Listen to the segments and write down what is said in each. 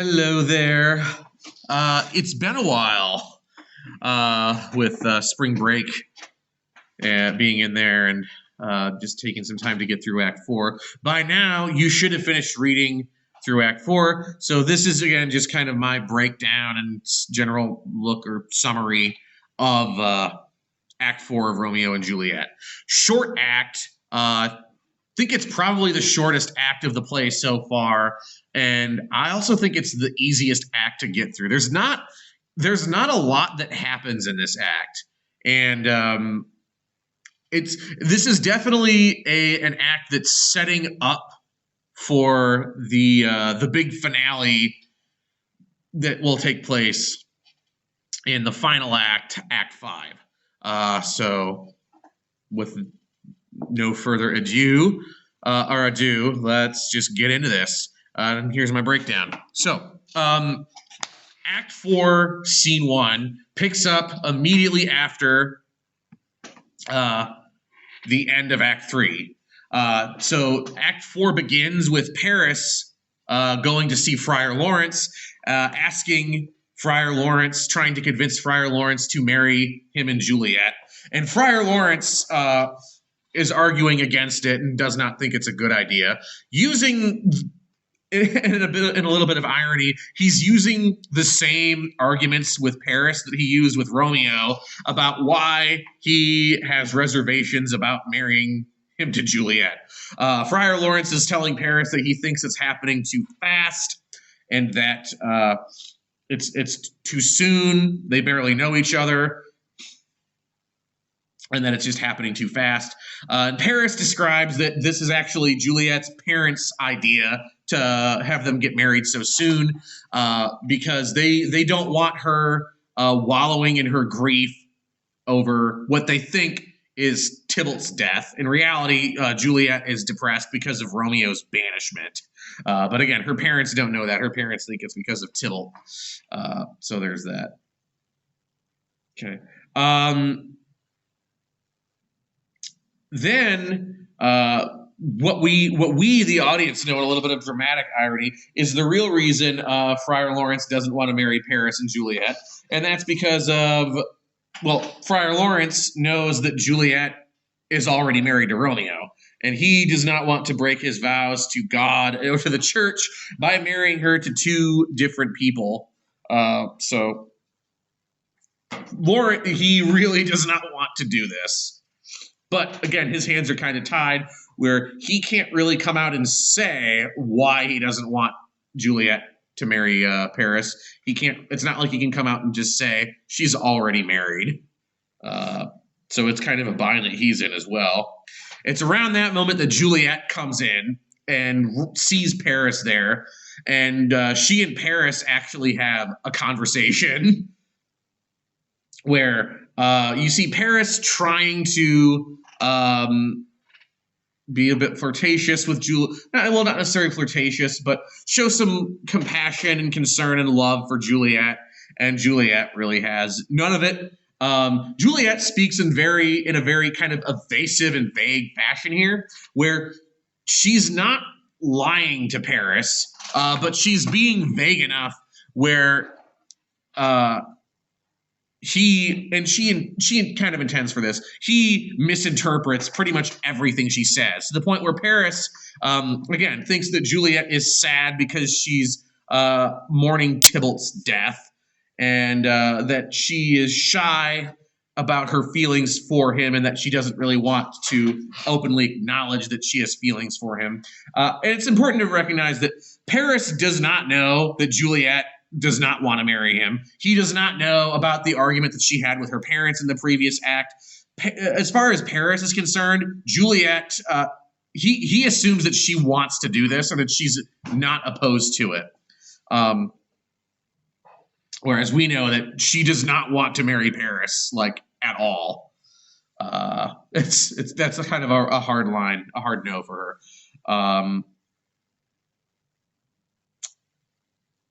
Hello there. It's been a while with spring break being in there and just taking some time to get through Act 4. By now, you should have finished reading through Act 4. So this is, again, just kind of my breakdown and general look or summary of Act 4 of Romeo and Juliet. Short act. Think it's probably the shortest act of the play so far, and I also think it's the easiest act to get through. There's not a lot that happens in this act, and this is definitely an act that's setting up for the big finale that will take place in the final act, Act 5. So, with no further ado, let's just get into this. And here's my breakdown. So, Act 4, Scene 1 picks up immediately after the end of Act 3. So, Act 4 begins with Paris going to see Friar Lawrence, asking Friar Lawrence, trying to convince Friar Lawrence to marry him and Juliet. And Friar Lawrence is arguing against it and does not think it's a good idea. Using, in a little bit of irony, he's using the same arguments with Paris that he used with Romeo about why he has reservations about marrying him to Juliet. Friar Lawrence is telling Paris that he thinks it's happening too fast and that it's too soon. They barely know each other, and that it's just happening too fast. Paris describes that this is actually Juliet's parents' idea to have them get married so soon because they don't want her wallowing in her grief over what they think is Tybalt's death. In reality, Juliet is depressed because of Romeo's banishment. But again, her parents don't know that. Her parents think it's because of Tybalt. So there's that. Okay. Then what we the audience know, a little bit of dramatic irony, is the real reason Friar Lawrence doesn't want to marry Paris and Juliet, and that's because of, well, Friar Lawrence knows that Juliet is already married to Romeo, and he does not want to break his vows to God or to the church by marrying her to two different people. So Lawrence, he really does not want to do this. But again, his hands are kind of tied where he can't really come out and say why he doesn't want Juliet to marry Paris. He can't. It's not like he can come out and just say she's already married. So it's kind of a bind that he's in as well. It's around that moment that Juliet comes in and sees Paris there. And she and Paris actually have a conversation where you see Paris trying to be a bit flirtatious with Juliet. Well, not necessarily flirtatious, but show some compassion and concern and love for Juliet. And Juliet really has none of it. Juliet speaks in a very kind of evasive and vague fashion here, where she's not lying to Paris, but she's being vague enough where she kind of intends for this. He misinterprets pretty much everything she says to the point where Paris, again, thinks that Juliet is sad because she's mourning Tybalt's death, and that she is shy about her feelings for him, and that she doesn't really want to openly acknowledge that she has feelings for him. And it's important to recognize that Paris does not know that Juliet does not want to marry him. He does not know about the argument that she had with her parents in the previous act. As far as Paris is concerned, Juliet, he assumes that she wants to do this and that she's not opposed to it. Whereas we know that she does not want to marry Paris, like, at all. That's a kind of a hard line, a hard no for her.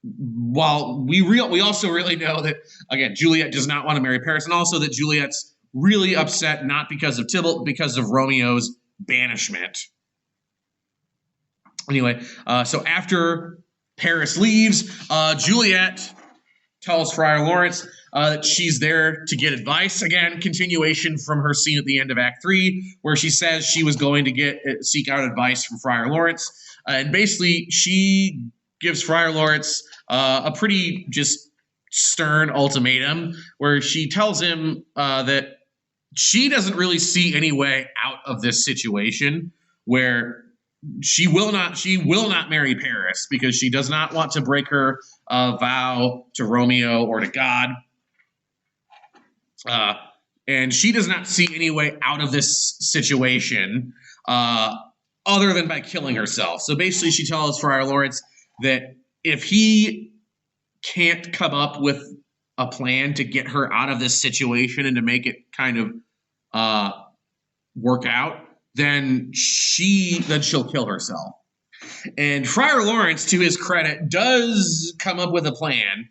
While we also really know that, again, Juliet does not want to marry Paris, and also that Juliet's really upset not because of Tybalt, but because of Romeo's banishment. Anyway, so after Paris leaves. Juliet tells Friar Lawrence that she's there to get advice. Again, continuation from her scene at the end of Act 3, where she says she was going to seek out advice from Friar Lawrence. And basically, she gives Friar Lawrence a pretty just stern ultimatum, where she tells him that she doesn't really see any way out of this situation, where she will not marry Paris because she does not want to break her vow to Romeo or to God. And she does not see any way out of this situation other than by killing herself. So basically, she tells Friar Lawrence that if he can't come up with a plan to get her out of this situation and to make it kind of work out, then she'll kill herself. And Friar Lawrence, to his credit, does come up with a plan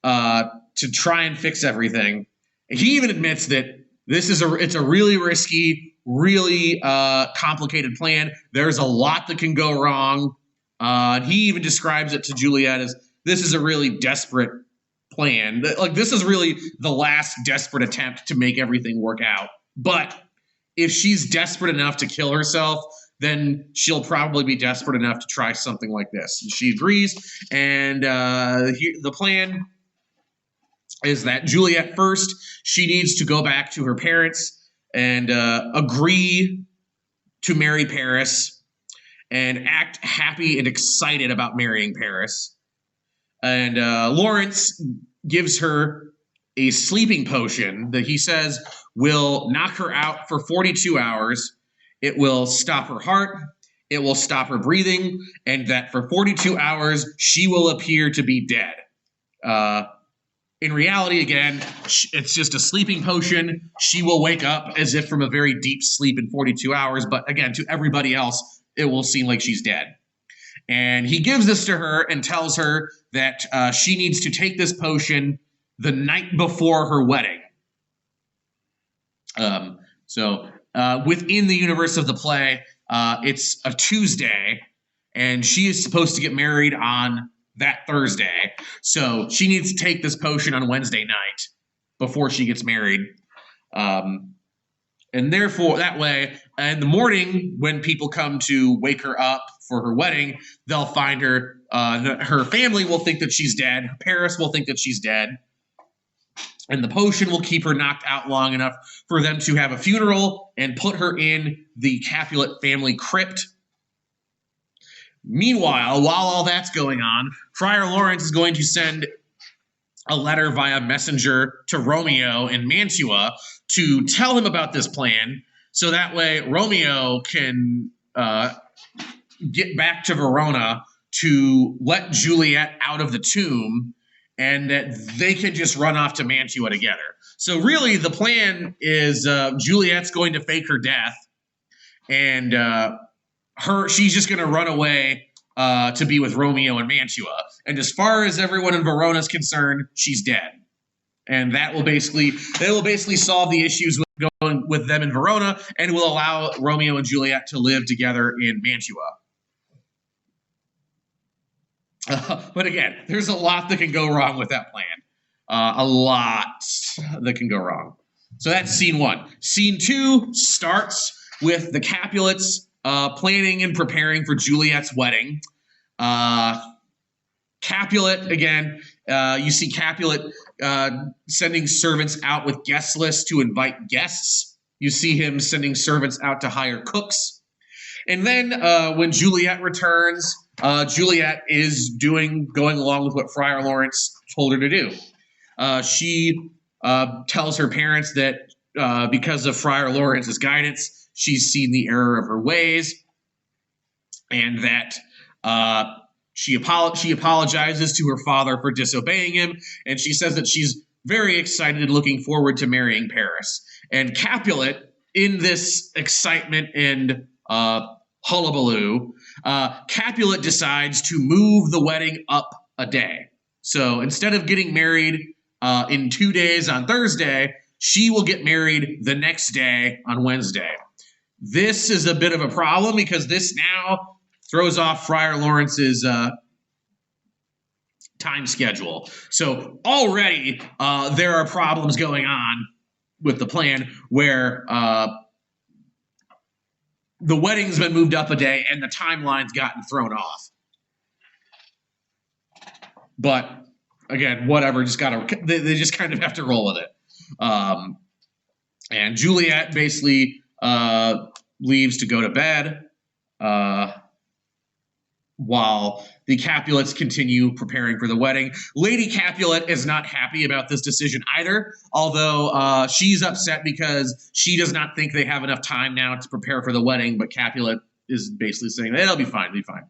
to try and fix everything. He even admits that it's a really risky, really complicated plan. There's a lot that can go wrong. He even describes it to Juliet as, this is a really desperate plan. Like, this is really the last desperate attempt to make everything work out. But if she's desperate enough to kill herself, then she'll probably be desperate enough to try something like this. And she agrees, and the plan is that Juliet first, she needs to go back to her parents and agree to marry Paris and act happy and excited about marrying Paris. And Lawrence gives her a sleeping potion that he says will knock her out for 42 hours. It will stop her heart. It will stop her breathing. And that for 42 hours, she will appear to be dead. In reality, again, it's just a sleeping potion. She will wake up as if from a very deep sleep in 42 hours. But again, to everybody else, it will seem like she's dead. And he gives this to her and tells her that she needs to take this potion the night before her wedding. So within the universe of the play, it's a Tuesday, and she is supposed to get married on that Thursday. So she needs to take this potion on Wednesday night before she gets married. And therefore, that way, in the morning, when people come to wake her up for her wedding, they'll find her. Her family will think that she's dead. Paris will think that she's dead. And the potion will keep her knocked out long enough for them to have a funeral and put her in the Capulet family crypt. Meanwhile, while all that's going on, Friar Lawrence is going to send a letter via messenger to Romeo in Mantua to tell him about this plan, so that way Romeo can get back to Verona to let Juliet out of the tomb, and that they can just run off to Mantua together. So really, the plan is Juliet's going to fake her death, and she's just going to run away to be with Romeo in Mantua. And as far as everyone in Verona is concerned, she's dead. And they will basically solve the issues with going with them in Verona, and will allow Romeo and Juliet to live together in Mantua. But again, there's a lot that can go wrong with that plan. A lot that can go wrong. So that's scene 1. Scene 2 starts with the Capulets planning and preparing for Juliet's wedding. Capulet, again, you see Capulet sending servants out with guest lists to invite guests. You see him sending servants out to hire cooks. And then when Juliet returns, Juliet is going along with what Friar Lawrence told her to do. She tells her parents that because of Friar Lawrence's guidance, she's seen the error of her ways, and that she apologizes to her father for disobeying him, and she says that she's very excited and looking forward to marrying Paris. And Capulet, in this excitement and hullabaloo, Capulet decides to move the wedding up a day. So instead of getting married in 2 days on Thursday, she will get married the next day on Wednesday. This is a bit of a problem because this now throws off Friar Lawrence's time schedule. So already there are problems going on with the plan where the wedding's been moved up a day and the timeline's gotten thrown off. But again, whatever, they just kind of have to roll with it. And Juliet basically leaves to go to bed while the Capulets continue preparing for the wedding. Lady Capulet is not happy about this decision either, although she's upset because she does not think they have enough time now to prepare for the wedding, but Capulet is basically saying, it'll be fine, it'll be fine.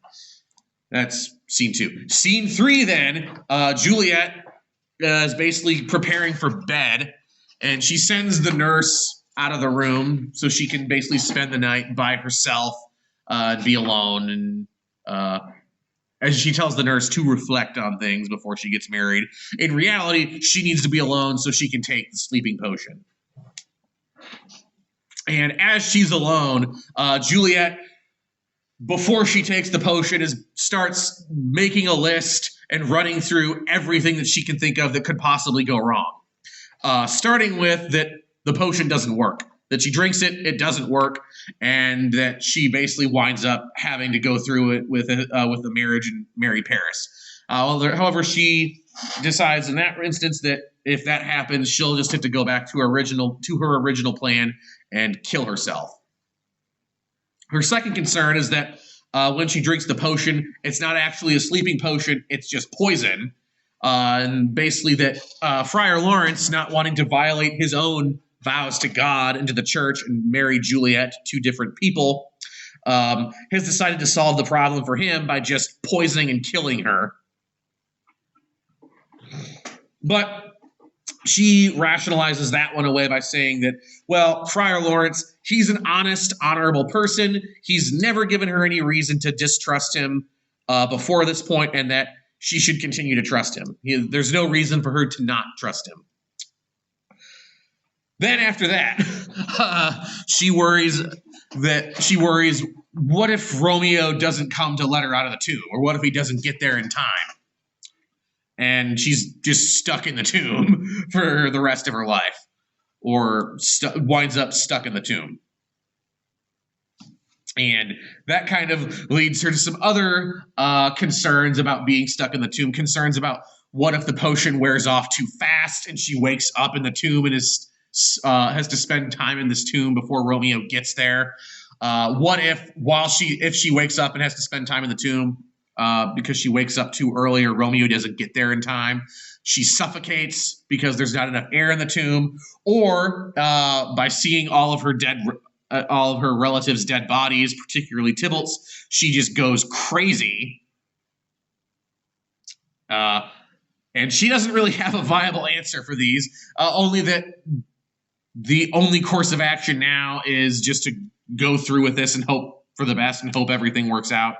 That's scene 2. Scene 3 then, Juliet is basically preparing for bed, and she sends the nurse out of the room so she can basically spend the night by herself and be alone. And as she tells the nurse to reflect on things before she gets married. In reality, she needs to be alone so she can take the sleeping potion. And as she's alone, Juliet, before she takes the potion, starts making a list and running through everything that she can think of that could possibly go wrong. Starting with that the potion doesn't work. That she drinks it, it doesn't work, and that she basically winds up having to go through it with the marriage and marry Paris. However, she decides in that instance that if that happens, she'll just have to go back to her original plan and kill herself. Her second concern is that when she drinks the potion, it's not actually a sleeping potion, it's just poison. And basically that Friar Lawrence, not wanting to violate his own vows to God and to the church and marry Juliet, 2 different people, has decided to solve the problem for him by just poisoning and killing her. But she rationalizes that one away by saying that, well, Friar Lawrence, he's an honest, honorable person. He's never given her any reason to distrust him before this point, and that she should continue to trust him. There's no reason for her to not trust him. Then after that, she worries, what if Romeo doesn't come to let her out of the tomb? Or what if he doesn't get there in time? And she's just stuck in the tomb for the rest of her life. Or winds up stuck in the tomb. And that kind of leads her to some other concerns about being stuck in the tomb. Concerns about what if the potion wears off too fast and she wakes up in the tomb and has to spend time in this tomb before Romeo gets there. What if if she wakes up and has to spend time in the tomb because she wakes up too early or Romeo doesn't get there in time, she suffocates because there's not enough air in the tomb, or by seeing all of her relatives' dead bodies, particularly Tybalt's, she just goes crazy. And she doesn't really have a viable answer for these, only that the only course of action now is just to go through with this and hope for the best and hope everything works out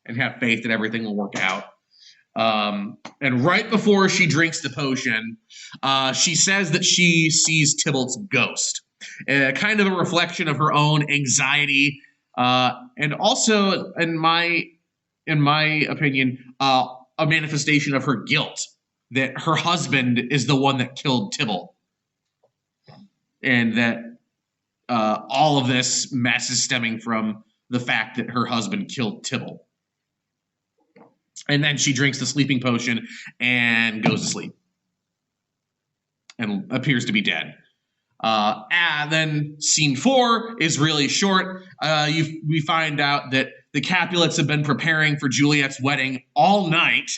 and have faith that everything will work out. And right before she drinks the potion, she says that she sees Tybalt's ghost. Kind of a reflection of her own anxiety, and also, in my opinion, a manifestation of her guilt that her husband is the one that killed Tybalt, and that all of this mess is stemming from the fact that her husband killed Tybalt. And then she drinks the sleeping potion and goes to sleep and appears to be dead. Then scene 4 is really short. We find out that the Capulets have been preparing for Juliet's wedding all night,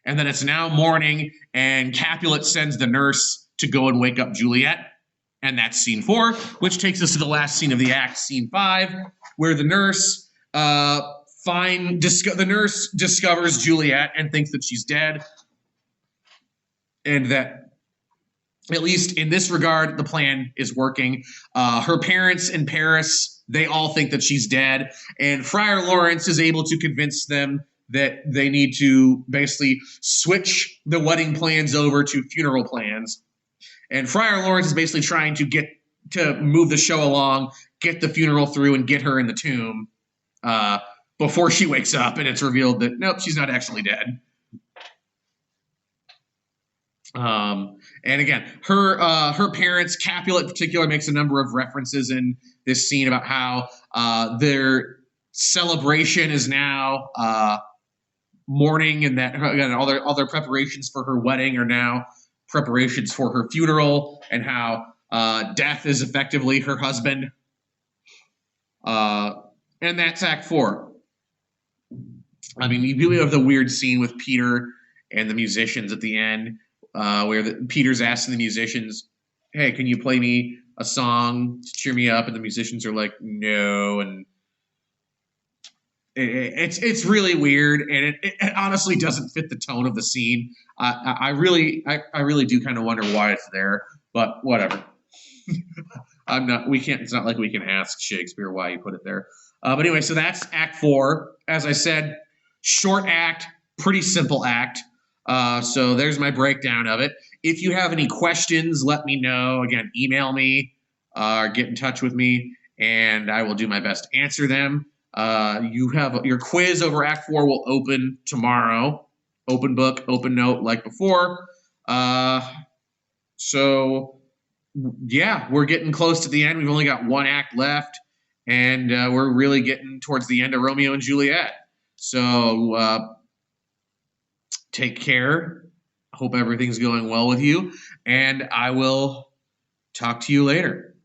and that it's now morning, and Capulet sends the nurse to go and wake up Juliet. And that's scene 4, which takes us to the last scene of the act, scene 5, where the nurse discovers Juliet and thinks that she's dead, and that, at least in this regard, the plan is working. Her parents in Paris, they all think that she's dead, and Friar Lawrence is able to convince them that they need to basically switch the wedding plans over to funeral plans. And Friar Lawrence is basically trying to move the show along, get the funeral through, and get her in the tomb before she wakes up, and it's revealed that, nope, she's not actually dead. And again, her parents, Capulet in particular, makes a number of references in this scene about how their celebration is now mourning, and that again all their preparations for her wedding are now preparations for her funeral, and how death is effectively her husband. And that's Act 4. I mean, you have the weird scene with Peter and the musicians at the end, where Peter's asking the musicians, "Hey, can you play me a song to cheer me up?" And the musicians are like, "No," and it's really weird, and it honestly doesn't fit the tone of the scene. I really do kind of wonder why it's there, but whatever. I'm not. We can't. It's not like we can ask Shakespeare why he put it there. But anyway, so that's Act 4. As I said, short act, pretty simple act. So there's my breakdown of it. If you have any questions, let me know. Again, email me or get in touch with me, and I will do my best to answer them. You have your quiz over Act 4 will open tomorrow. Open book, open note, like before. So yeah, we're getting close to the end. We've only got one act left, and we're really getting towards the end of Romeo and Juliet. So take care. Hope everything's going well with you, and I will talk to you later.